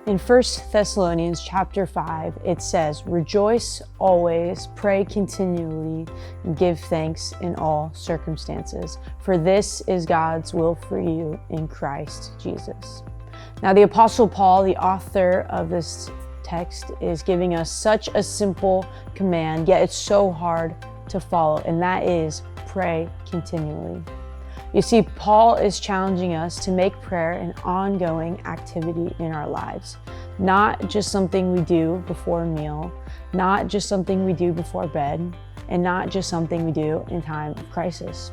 In 1 Thessalonians chapter 5, it says, "Rejoice always, pray continually, and give thanks in all circumstances, for this is God's will for you in Christ Jesus." Now, the Apostle Paul, the author of this text, is giving us such a simple command, yet it's so hard to follow, and that is pray continually. You see, Paul is challenging us to make prayer an ongoing activity in our lives, not just something we do before a meal, not just something we do before bed, and not just something we do in time of crisis.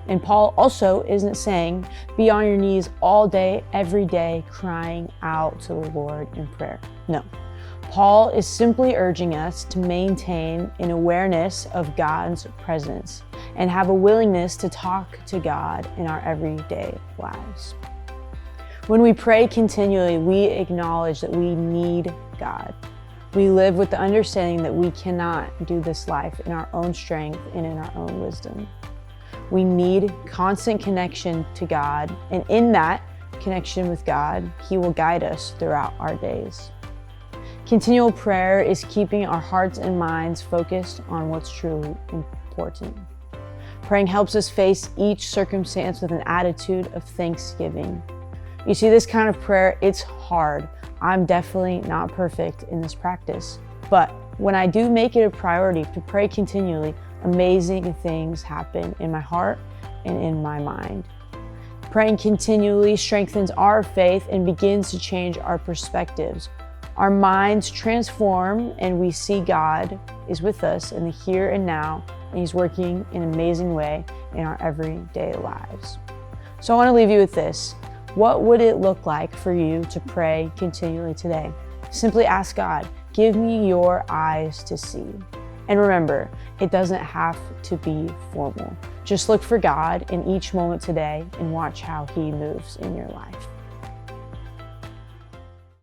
And Paul also isn't saying be on your knees all day, every day, crying out to the Lord in prayer. No. Paul is simply urging us to maintain an awareness of God's presence and have a willingness to talk to God in our everyday lives. When we pray continually, we acknowledge that we need God. We live with the understanding that we cannot do this life in our own strength and in our own wisdom. We need constant connection to God, and in that connection with God, He will guide us throughout our days. Continual prayer is keeping our hearts and minds focused on what's truly important. Praying helps us face each circumstance with an attitude of thanksgiving. You see, this kind of prayer, it's hard. I'm definitely not perfect in this practice. But when I do make it a priority to pray continually, amazing things happen in my heart and in my mind. Praying continually strengthens our faith and begins to change our perspectives. Our minds transform and we see God is with us in the here and now, and He's working in an amazing way in our everyday lives. So I want to leave you with this. What would it look like for you to pray continually today? Simply ask God, give me your eyes to see. And remember, it doesn't have to be formal. Just look for God in each moment today and watch how He moves in your life.